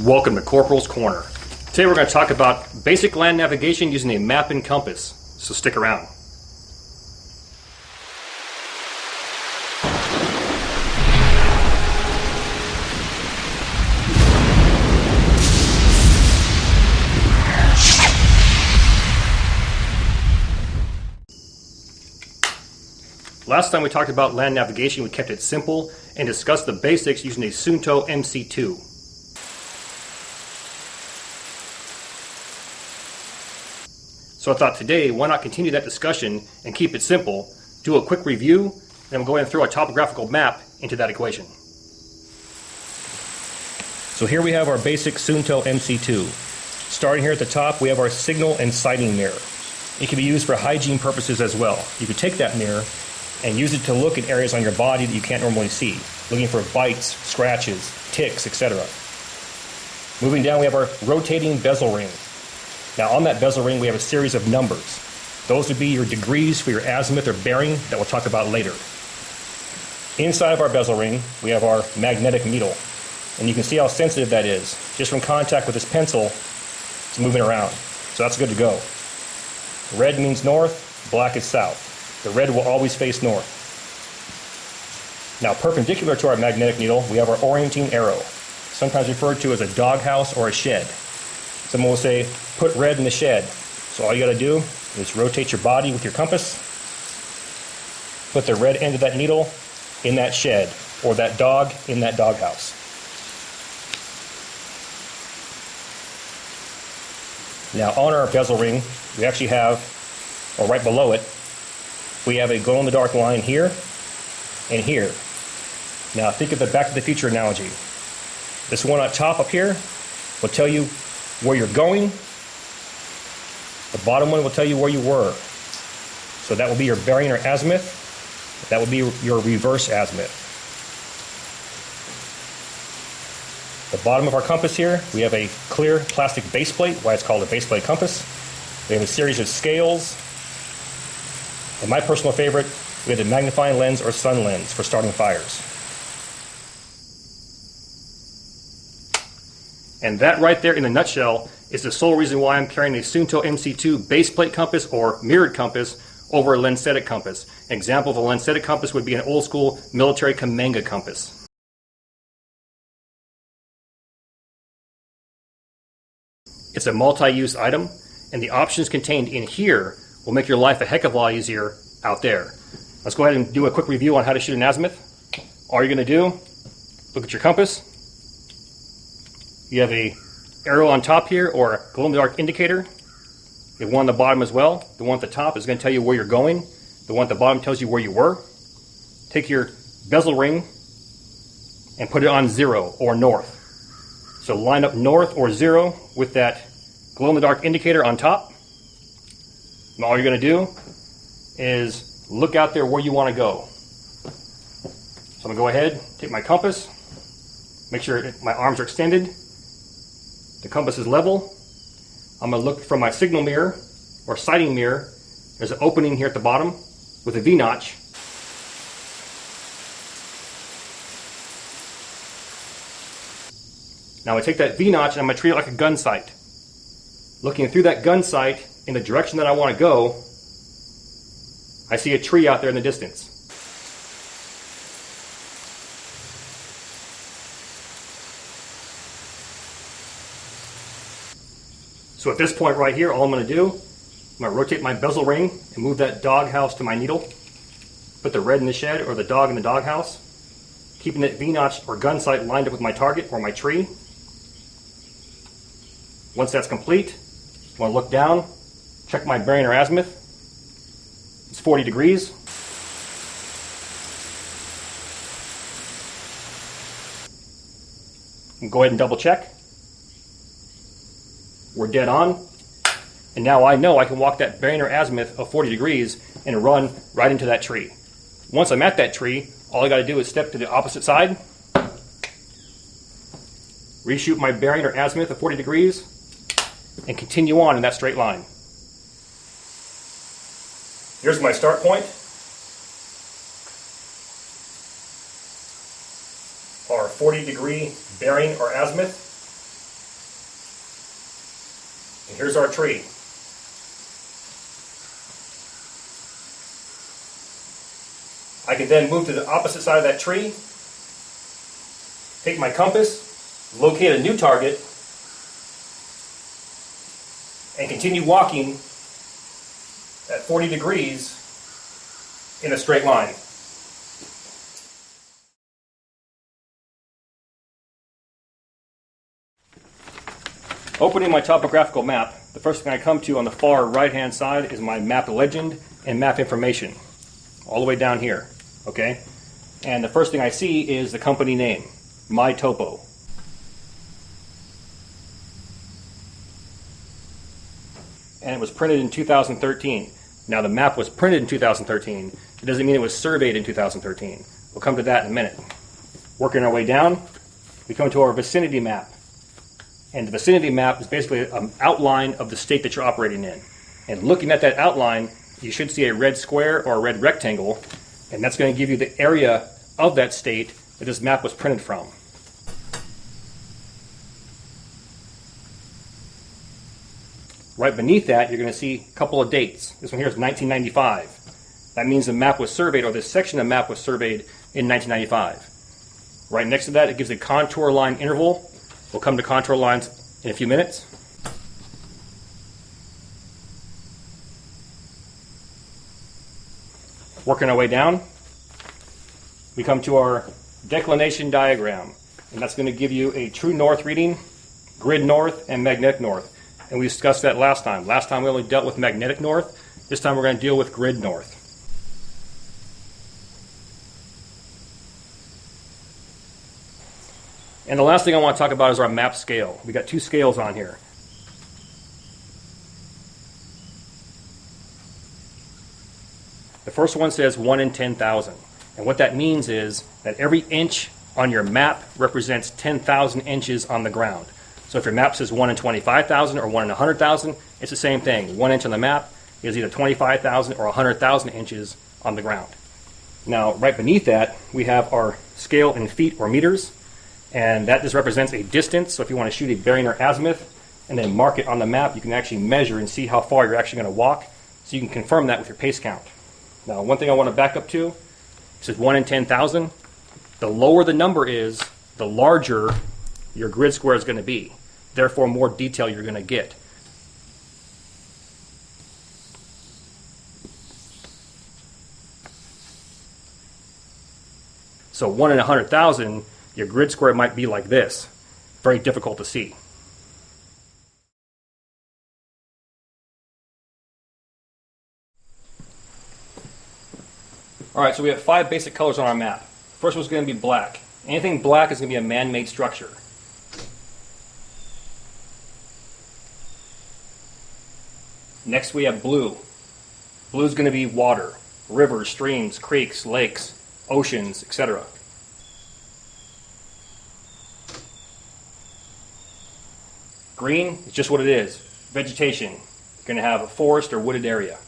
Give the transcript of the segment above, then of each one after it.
Welcome to Corporal's Corner. Today we're going to talk about basic land navigation using a map and compass, so stick around. Last time we talked about land navigation, we kept it simple and discussed the basics using a Suunto MC2. So I thought today, why not continue that discussion and keep it simple, do a quick review, and we'll go ahead and throw a topographical map into that equation. So here we have our basic Suunto MC2. Starting here at the top, we have our signal and sighting mirror. It can be used for hygiene purposes as well. You could take that mirror and use it to look at areas on your body that you can't normally see, looking for bites, scratches, ticks, etc. Moving down, we have our rotating bezel ring. Now on that bezel ring, we have a series of numbers. Those would be your degrees for your azimuth or bearing that we'll talk about later. Inside of our bezel ring, we have our magnetic needle. And you can see how sensitive that is. Just from contact with this pencil, it's moving around. So that's good to go. Red means north, black is south. The red will always face north. Now perpendicular to our magnetic needle, we have our orienting arrow, sometimes referred to as a doghouse or a shed. Someone will say, put red in the shed. So all you got to do is rotate your body with your compass, put the red end of that needle in that shed, or that dog in that doghouse. Now on our bezel ring, we actually have, or right below it, we have a glow-in-the-dark line here and here. Now think of the Back to the Future analogy. This one on top up here will tell you where you're going. The bottom one will tell you where you were. So that will be your bearing or azimuth. That will be your reverse azimuth. The bottom of our compass here, we have a clear plastic base plate, why it's called a base plate compass. We have a series of scales. And my personal favorite, we have the magnifying lens or sun lens for starting fires. And that right there in a nutshell is the sole reason why I'm carrying a Suunto MC2 base plate compass or mirrored compass over a lensetic compass. An example of a lensetic compass would be an old school military Kamanga compass. It's a multi-use item, and the options contained in here will make your life a heck of a lot easier out there. Let's go ahead and do a quick review on how to shoot an azimuth. All you're going to do, look at your compass. You have a arrow on top here, or a glow-in-the-dark indicator. You have one on the bottom as well. The one at the top is going to tell you where you're going. The one at the bottom tells you where you were. Take your bezel ring and put it on 0 or north. So line up north or 0 with that glow-in-the-dark indicator on top. And all you're going to do is look out there where you want to go. So I'm going to go ahead, take my compass, make sure my arms are extended. The compass is level. I'm going to look from my signal mirror or sighting mirror. There's an opening here at the bottom with a V-notch. Now I take that V-notch and I'm going to treat it like a gun sight. Looking through that gun sight in the direction that I want to go, I see a tree out there in the distance. So at this point right here, all I'm going to do, I'm going to rotate my bezel ring and move that doghouse to my needle. Put the red in the shed or the dog in the doghouse. Keeping that V-notch or gun sight lined up with my target or my tree. Once that's complete, I'm going to look down, check my bearing or azimuth. It's 40 degrees. And go ahead and double check. We're dead on. And now I know I can walk that bearing or azimuth of 40 degrees and run right into that tree. Once I'm at that tree, all I got to do is step to the opposite side, reshoot my bearing or azimuth of 40 degrees, and continue on in that straight line. Here's my start point. Our 40-degree bearing or azimuth. Here's our tree. I can then move to the opposite side of that tree, take my compass, locate a new target, and continue walking at 40 degrees in a straight line. Opening my topographical map, the first thing I come to on the far right-hand side is my map legend and map information, all the way down here, okay? And the first thing I see is the company name, My Topo. And it was printed in 2013. Now the map was printed in 2013. It doesn't mean it was surveyed in 2013. We'll come to that in a minute. Working our way down, we come to our vicinity map. And the vicinity map is basically an outline of the state that you're operating in. And looking at that outline, you should see a red square or a red rectangle, and that's going to give you the area of that state that this map was printed from. Right beneath that, you're going to see a couple of dates. This one here is 1995. That means the map was surveyed, or this section of the map was surveyed in 1995. Right next to that, it gives a contour line interval. We'll come to contour lines in a few minutes. Working our way down, we come to our declination diagram, and that's going to give you a true north reading, grid north, and magnetic north. And we discussed that last time. Last time we only dealt with magnetic north. This time we're going to deal with grid north. And the last thing I want to talk about is our map scale. We got two scales on here. The first one says 1 in 10,000. And what that means is that every inch on your map represents 10,000 inches on the ground. So if your map says 1 in 25,000 or 1 in 100,000, it's the same thing. 1 inch on the map is either 25,000 or 100,000 inches on the ground. Now, right beneath that, we have our scale in feet or meters. And that just represents a distance. So if you want to shoot a bearing or azimuth and then mark it on the map, you can actually measure and see how far you're actually going to walk. So you can confirm that with your pace count. Now, one thing I want to back up to, it says 1 in 10,000. The lower the number is, the larger your grid square is going to be. Therefore, more detail you're going to get. So 1 in 100,000, your grid square might be like this. Very difficult to see. All right, so we have 5 basic colors on our map. First one's going to be black. Anything black is going to be a man-made structure. Next we have blue. Blue is going to be water, rivers, streams, creeks, lakes, oceans, etc. Green is just what it is, vegetation. You're going to have a forest or wooded area.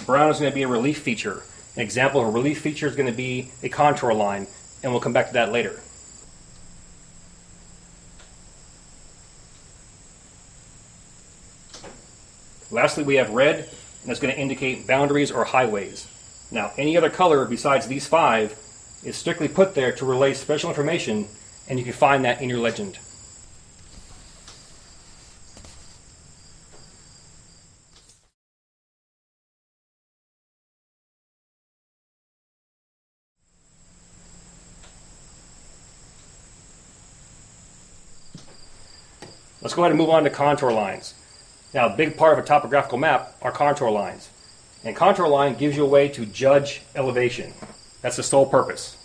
Brown is going to be a relief feature. An example of a relief feature is going to be a contour line, and we'll come back to that later. Lastly, we have red, and that's going to indicate boundaries or highways. Now, any other color besides these 5 is strictly put there to relay special information, and you can find that in your legend. Let's go ahead and move on to contour lines. Now, a big part of a topographical map are contour lines. And contour line gives you a way to judge elevation. That's the sole purpose.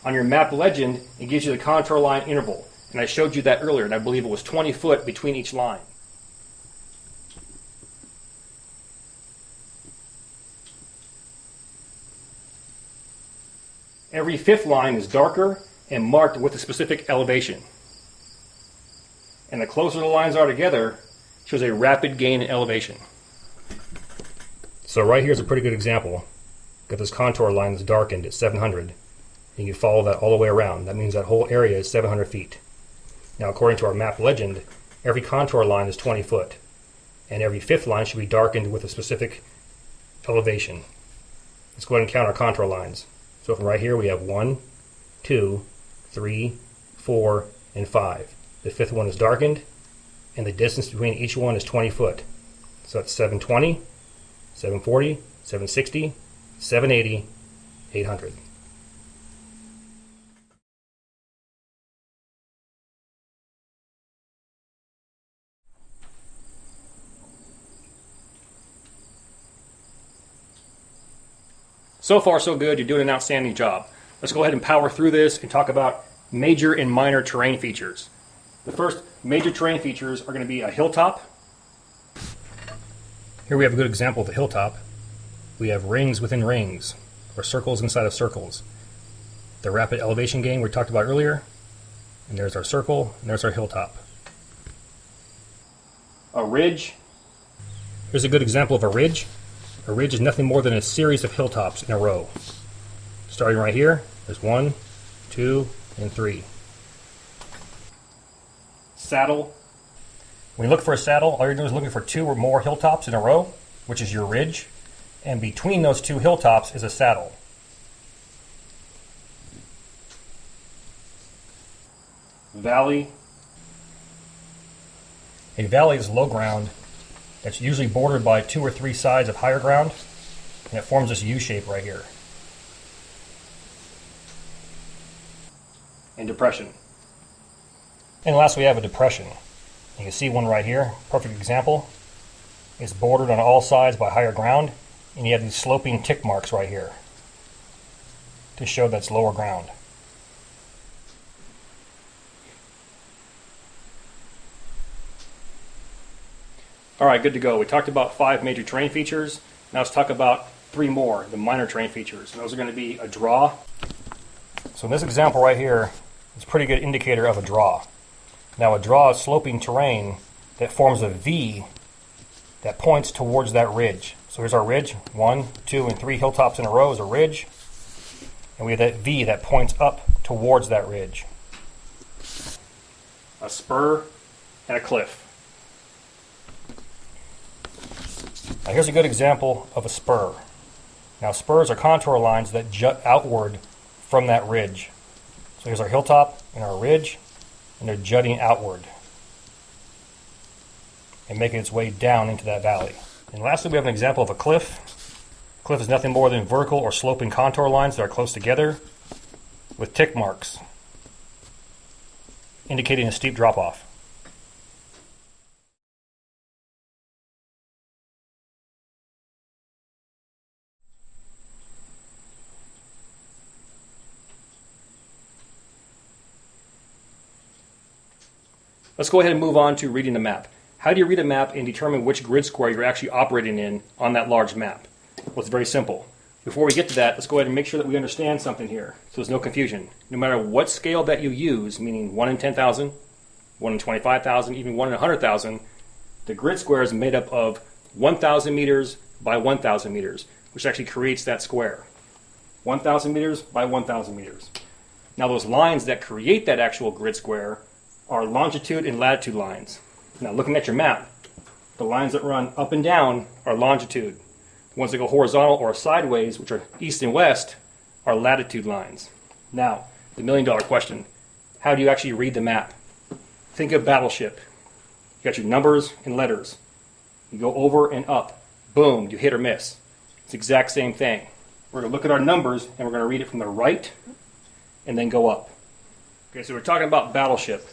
On your map legend, it gives you the contour line interval. And I showed you that earlier, and I believe it was 20 foot between each line. Every 5th line is darker and marked with a specific elevation. And the closer the lines are together, shows a rapid gain in elevation. So right here is a pretty good example. Got this contour line that's darkened at 700. and you follow that all the way around. That means that whole area is 700 feet. Now, according to our map legend, every contour line is 20 foot, and every fifth line should be darkened with a specific elevation. Let's go ahead and count our contour lines. So from right here we have 1, 2, 3, 4, and 5. The fifth one is darkened, and the distance between each one is 20 foot. So that's 720, 740, 760, 780, 800. So far, so good. You're doing an outstanding job. Let's go ahead and power through this and talk about major and minor terrain features. The first major terrain features are going to be a hilltop. Here we have a good example of a hilltop. We have rings within rings, or circles inside of circles. The rapid elevation game we talked about earlier, and there's our circle, and there's our hilltop. A ridge. Here's a good example of a ridge. A ridge is nothing more than a series of hilltops in a row. Starting right here, there's 1, 2, and 3. Saddle. When you look for a saddle, all you're doing is looking for 2 or more hilltops in a row, which is your ridge, and between those 2 hilltops is a saddle. Valley. A valley is low ground that's usually bordered by 2 or 3 sides of higher ground, and it forms this U shape right here. And depression. And last we have a depression. You can see one right here, perfect example. It's bordered on all sides by higher ground, and you have these sloping tick marks right here to show that's lower ground. All right, good to go. We talked about 5 major terrain features. Now let's talk about 3 more, the minor terrain features. And those are going to be a draw. So in this example right here, it's a pretty good indicator of a draw. Now a draw is sloping terrain that forms a V that points towards that ridge. So here's our ridge. 1, 2, and 3 hilltops in a row is a ridge. And we have that V that points up towards that ridge. A spur and a cliff. Now here's a good example of a spur. Now spurs are contour lines that jut outward from that ridge. So here's our hilltop and our ridge, and they're jutting outward and making its way down into that valley. And lastly, we have an example of a cliff. A cliff is nothing more than vertical or sloping contour lines that are close together with tick marks indicating a steep drop-off. Let's go ahead and move on to reading the map. How do you read a map and determine which grid square you're actually operating in on that large map? Well, it's very simple. Before we get to that, let's go ahead and make sure that we understand something here so there's no confusion. No matter what scale that you use, meaning 1 in 10,000, 1 in 25,000, even 1 in 100,000, the grid square is made up of 1,000 meters by 1,000 meters, which actually creates that square. 1,000 meters by 1,000 meters. Now those lines that create that actual grid square are longitude and latitude lines. Now looking at your map, the lines that run up and down are longitude. The ones that go horizontal or sideways, which are east and west, are latitude lines. Now, the million-dollar question, how do you actually read the map? Think of battleship. You got your numbers and letters. You go over and up. Boom, you hit or miss. It's the exact same thing. We're going to look at our numbers and we're going to read it from the right and then go up. Okay, so we're talking about battleship.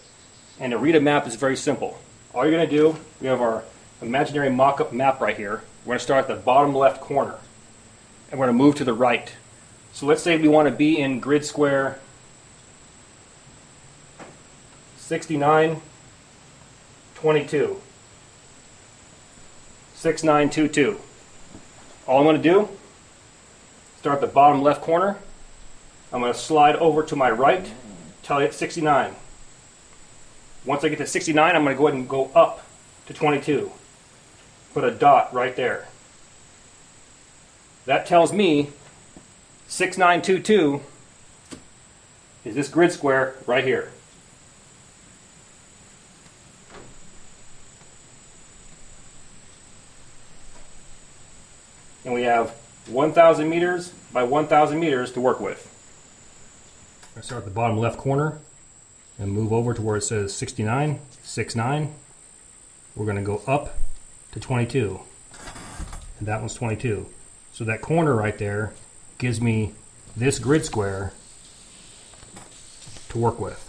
And to read a map is very simple. All you're going to do, we have our imaginary mock-up map right here. We're going to start at the bottom left corner. And we're going to move to the right. So let's say we want to be in grid square 6922. 6922. All I'm going to do, start at the bottom left corner. I'm going to slide over to my right till I hit 69. Once I get to 69, I'm going to go ahead and go up to 22. Put a dot right there. That tells me 6922 is this grid square right here. And we have 1,000 meters by 1,000 meters to work with. I start at the bottom left corner and move over to where it says 69, 69. We're going to go up to 22. And that one's 22. So that corner right there gives me this grid square to work with.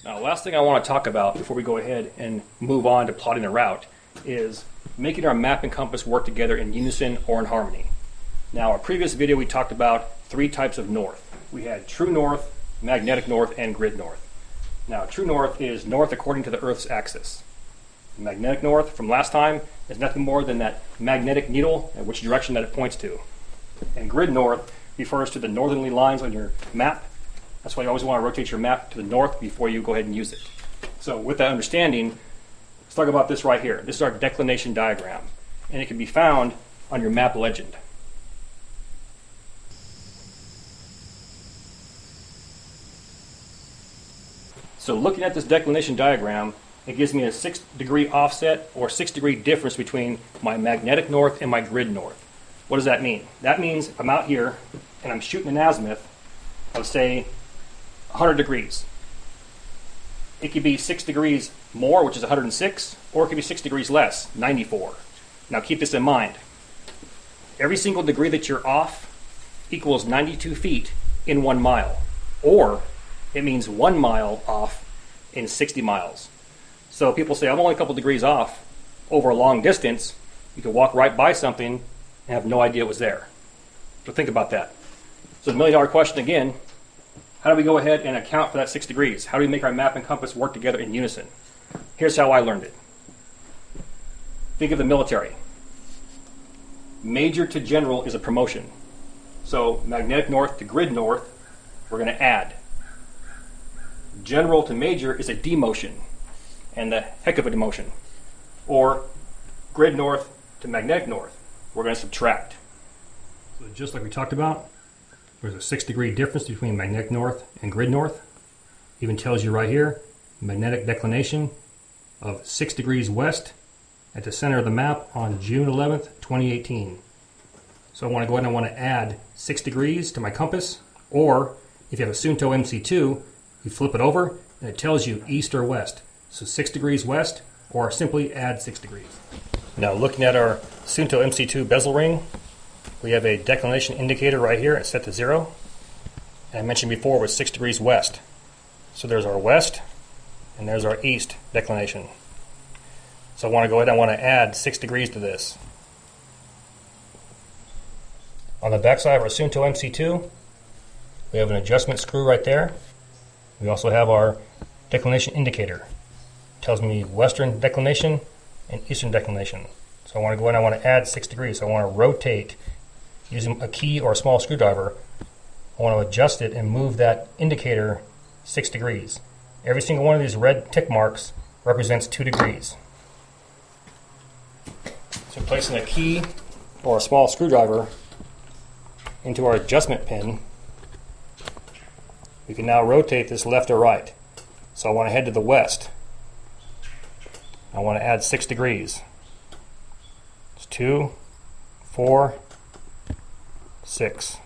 Now, last thing I want to talk about before we go ahead and move on to plotting a route is making our map and compass work together in unison or in harmony. Now, our previous video we talked about 3 types of north. We had true north, magnetic north, and grid north. Now, true north is north according to the Earth's axis. Magnetic north from last time is nothing more than that magnetic needle and which direction that it points to. And grid north refers to the northerly lines on your map. That's why you always want to rotate your map to the north before you go ahead and use it. So with that understanding, let's talk about this right here. This is our declination diagram, and it can be found on your map legend. So looking at this declination diagram, it gives me a 6-degree offset or 6-degree difference between my magnetic north and my grid north. What does that mean? That means I'm out here and I'm shooting an azimuth of, say, 100 degrees. It could be 6 degrees more, which is 106, or it could be 6 degrees less, 94. Now keep this in mind. Every single degree that you're off equals 92 feet in 1 mile, or it means 1 mile off in 60 miles. So people say, I'm only a couple degrees off over a long distance. You could walk right by something and have no idea it was there. So think about that. So the $1,000,000 question again, how do we go ahead and account for that 6 degrees? How do we make our map and compass work together in unison? Here's how I learned it. Think of the military. Major to general is a promotion. So magnetic north to grid north, we're going to add. General to major is a demotion, and the heck of a demotion. Or grid north to magnetic north, we're going to subtract. So just like we talked about, there's a 6-degree difference between magnetic north and grid north. Even tells you right here, magnetic declination of 6 degrees west at the center of the map on June 11th, 2018. So I want to go ahead and I want to add 6 degrees to my compass, or if you have a Suunto MC2, you flip it over and it tells you east or west. So 6 degrees west, or simply add 6 degrees. Now looking at our Suunto MC2 bezel ring, we have a declination indicator right here. It's set to 0. And I mentioned before it was 6 degrees west. So there's our west, and there's our east declination. So I want to go ahead and I want to add 6 degrees to this. On the back side of our Suunto MC2, we have an adjustment screw right there. We also have our declination indicator. It tells me western declination and eastern declination. So I want to go ahead and I want to add 6 degrees. So I want to rotate using a key or a small screwdriver. I want to adjust it and move that indicator 6 degrees. Every single one of these red tick marks represents 2 degrees. So placing a key or a small screwdriver into our adjustment pin, we can now rotate this left or right. So I want to head to the west. I want to add 6 degrees. It's 2, 4, 6.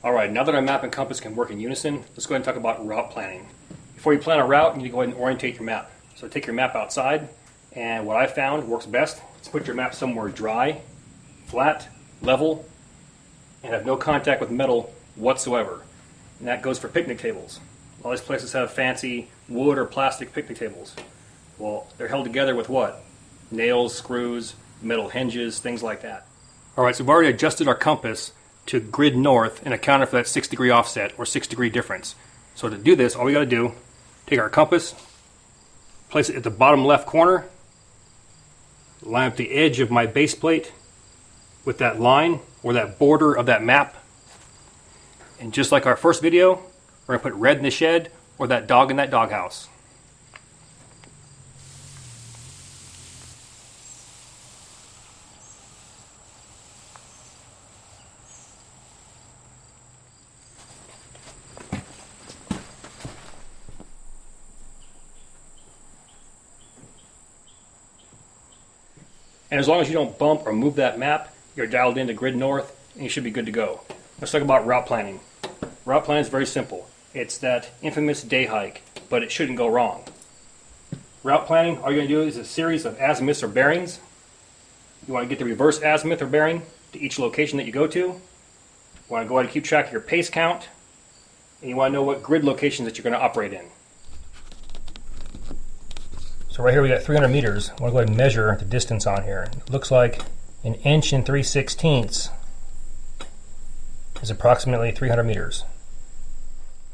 All right, now that our map and compass can work in unison, let's go ahead and talk about route planning. Before you plan a route, you need to go ahead and orientate your map. So take your map outside, and what I found works best is put your map somewhere dry, flat, level, and have no contact with metal whatsoever. And that goes for picnic tables. All these places have fancy wood or plastic picnic tables. Well, they're held together with what? Nails, screws, metal hinges, things like that. All right, so we've already adjusted our compass to grid north and accounted for that 6-degree offset or 6-degree difference. So to do this, all we got to do, take our compass, place it at the bottom left corner, line up the edge of my base plate with that line or that border of that map. And just like our first video, we're going to put red in the shed or that dog in that doghouse. And as long as you don't bump or move that map, you're dialed into grid north and you should be good to go. Let's talk about route planning. Route planning is very simple. It's that infamous day hike, but it shouldn't go wrong. Route planning, all you're going to do is a series of azimuths or bearings. You want to get the reverse azimuth or bearing to each location that you go to. You want to go ahead and keep track of your pace count. And you want to know what grid locations that you're going to operate in. So right here we got 300 meters. I want to go ahead and measure the distance on here. It looks like 1 inch and 3/16 is approximately 300 meters.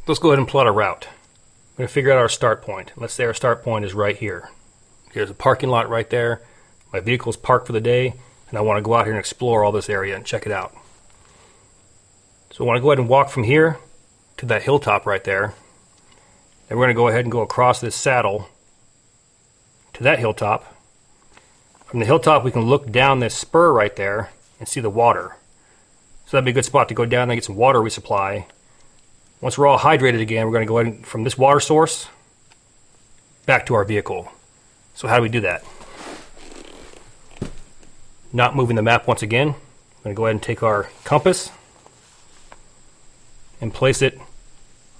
Let's go ahead and plot a route. We're going to figure out our start point. Let's say our start point is right here. There's a parking lot right there. My vehicle's parked for the day, and I want to go out here and explore all this area and check it out. So I want to go ahead and walk from here to that hilltop right there. And we're going to go ahead and go across this saddle to that hilltop. From the hilltop we can look down this spur right there and see the water. So that'd be a good spot to go down and get some water resupply. Once we're all hydrated again, we're going to go ahead and, from this water source back to our vehicle. So how do we do that? Not moving the map once again. I'm going to go ahead and take our compass and place it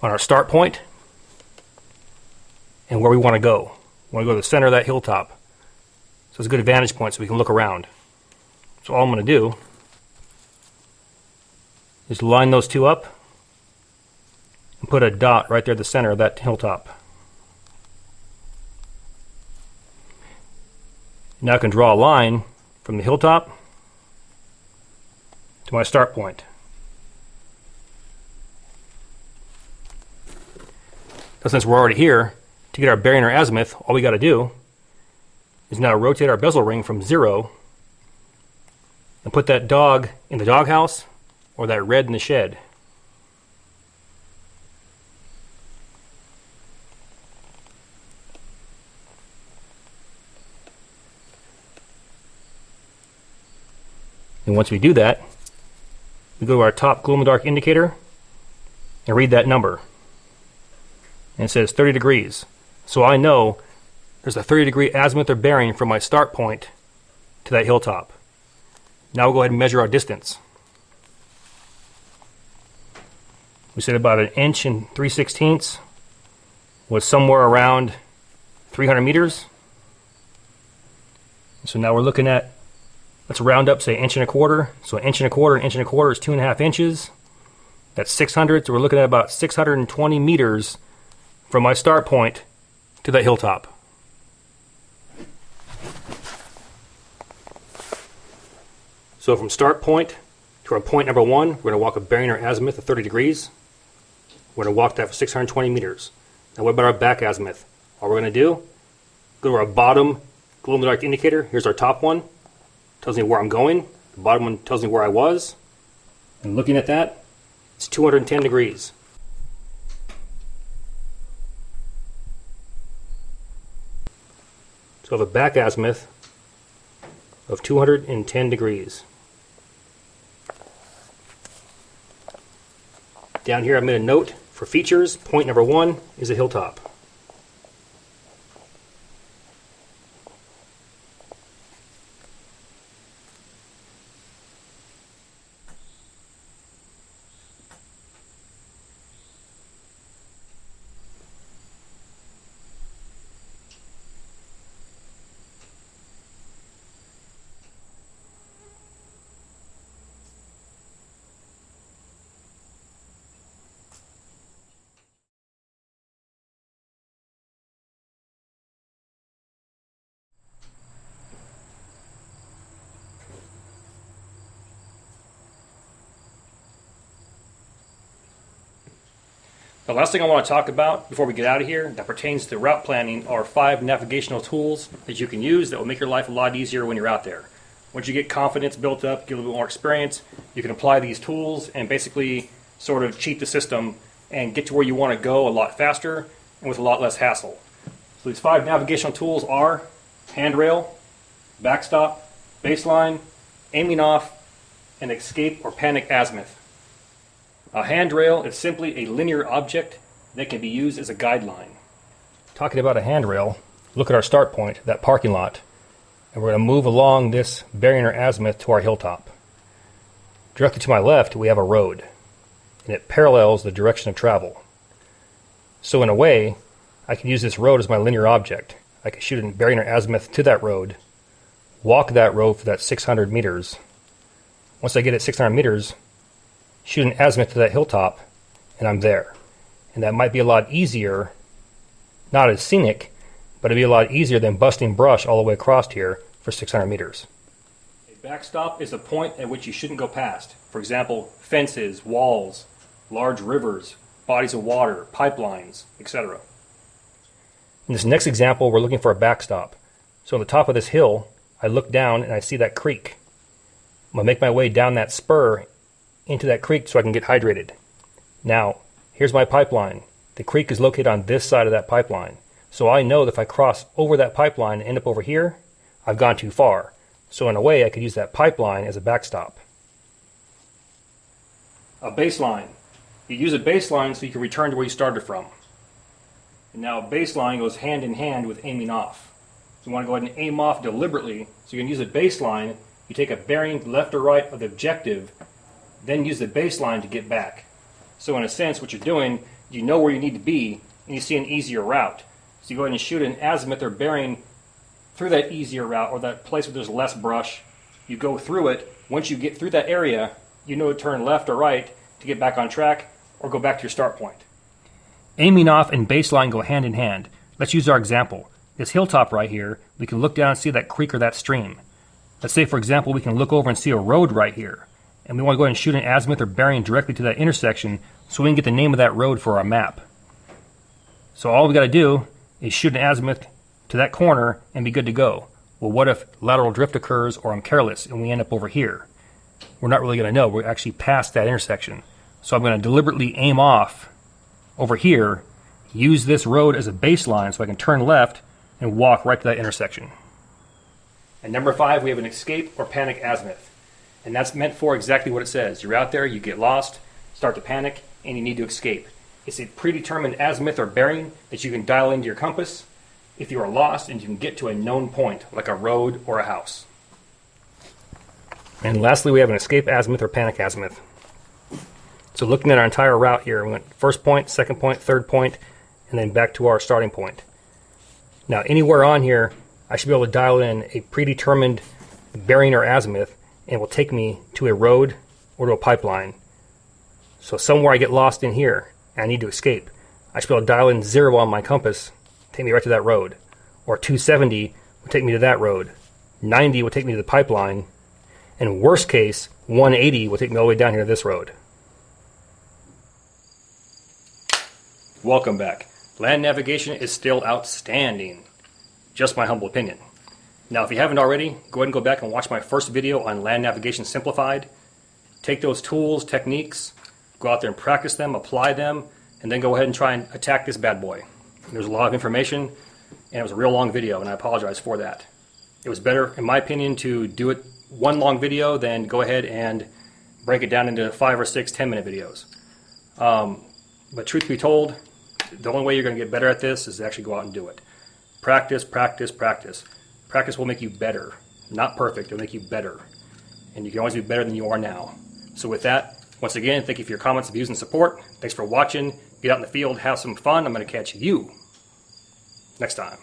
on our start point and where we want to go. We want to go to the center of that hilltop. So it's a good vantage point so we can look around. So all I'm going to do is line those two up and put a dot right there at the center of that hilltop. Now I can draw a line from the hilltop to my start point. Now since we're already here, to get our bearing or azimuth, all we got to do is now rotate our bezel ring from 0 and put that dog in the doghouse or that red in the shed. And once we do that, we go to our top glow-in-the-dark indicator and read that number. And it says 30 degrees. So I know there's a 30-degree azimuth or bearing from my start point to that hilltop. Now we'll go ahead and measure our distance. We said about 1 inch and 3/16 was somewhere around 300 meters. So now we're looking at, let's round up, say 1 1/4 inches. So 1 1/4 inches, 1 1/4 is 2.5 inches. That's 600. So we're looking at about 620 meters from my start point to that hilltop. So from start point to our point number 1, we're going to walk a bearing or azimuth of 30 degrees. We're going to walk that for 620 meters. Now what about our back azimuth? All we're going to do, go to our bottom glow-in-the-dark indicator. Here's our top one. Tells me where I'm going. The bottom one tells me where I was. And looking at that, it's 210 degrees. So I have a back azimuth of 210 degrees. Down here I made a note for features. Point number 1 is a hilltop. The last thing I want to talk about before we get out of here that pertains to route planning are 5 navigational tools that you can use that will make your life a lot easier when you're out there. Once you get confidence built up, get a little bit more experience, you can apply these tools and basically sort of cheat the system and get to where you want to go a lot faster and with a lot less hassle. So these 5 navigational tools are handrail, backstop, baseline, aiming off, and escape or panic azimuth. A handrail is simply a linear object that can be used as a guideline. Talking about a handrail, look at our start point, that parking lot, and we're going to move along this bearing or azimuth to our hilltop. Directly to my left, we have a road, and it parallels the direction of travel. So in a way, I can use this road as my linear object. I can shoot a bearing or azimuth to that road, walk that road for that 600 meters. Once I get at 600 meters, shoot an azimuth to that hilltop, and I'm there. And that might be a lot easier, not as scenic, but it'd be a lot easier than busting brush all the way across here for 600 meters. A backstop is a point at which you shouldn't go past. For example, fences, walls, large rivers, bodies of water, pipelines, etc. In this next example, we're looking for a backstop. So on the top of this hill, I look down and I see that creek. I'm going to make my way down that spur into that creek so I can get hydrated. Now, here's my pipeline. The creek is located on this side of that pipeline. So I know that if I cross over that pipeline and end up over here, I've gone too far. So in a way, I could use that pipeline as a backstop. A baseline. You use a baseline so you can return to where you started from. And now a baseline goes hand in hand with aiming off. So you want to go ahead and aim off deliberately. So you can use a baseline. You take a bearing left or right of the objective, then use the baseline to get back. So in a sense, what you're doing, you know where you need to be, and you see an easier route. So you go ahead and shoot an azimuth or bearing through that easier route, or that place where there's less brush. You go through it. Once you get through that area, you know to turn left or right to get back on track, or go back to your start point. Aiming off and baseline go hand in hand. Let's use our example. This hilltop right here, we can look down and see that creek or that stream. Let's say, for example, we can look over and see a road right here. And we want to go ahead and shoot an azimuth or bearing directly to that intersection so we can get the name of that road for our map. So all we got to do is shoot an azimuth to that corner and be good to go. Well, what if lateral drift occurs or I'm careless and we end up over here? We're not really going to know. We're actually past that intersection. So I'm going to deliberately aim off over here, use this road as a baseline so I can turn left and walk right to that intersection. And number 5, we have an escape or panic azimuth. And that's meant for exactly what it says. You're out there, you get lost, start to panic, and you need to escape. It's a predetermined azimuth or bearing that you can dial into your compass if you are lost and you can get to a known point, like a road or a house. And lastly, we have an escape azimuth or panic azimuth. So looking at our entire route here, we went first point, second point, third point, and then back to our starting point. Now, anywhere on here, I should be able to dial in a predetermined bearing or azimuth, and it will take me to a road or to a pipeline. So somewhere I get lost in here, and I need to escape, I should be able to dial in 0 on my compass, take me right to that road. Or 270 will take me to that road. 90 will take me to the pipeline. And worst case, 180 will take me all the way down here to this road. Welcome back. Land navigation is still outstanding. Just my humble opinion. Now, if you haven't already, go ahead and go back and watch my first video on land navigation simplified. Take those tools, techniques, go out there and practice them, apply them, and then go ahead and try and attack this bad boy. There's a lot of information, and it was a real long video, and I apologize for that. It was better, in my opinion, to do it one long video than go ahead and break it down into 5 or 6 10-minute videos. But truth be told, the only way you're going to get better at this is to actually go out and do it. Practice, practice, practice. Practice will make you better. Not perfect, it'll make you better. And you can always be better than you are now. So with that, once again, thank you for your comments, views, and support. Thanks for watching. Get out in the field, have some fun. I'm going to catch you next time.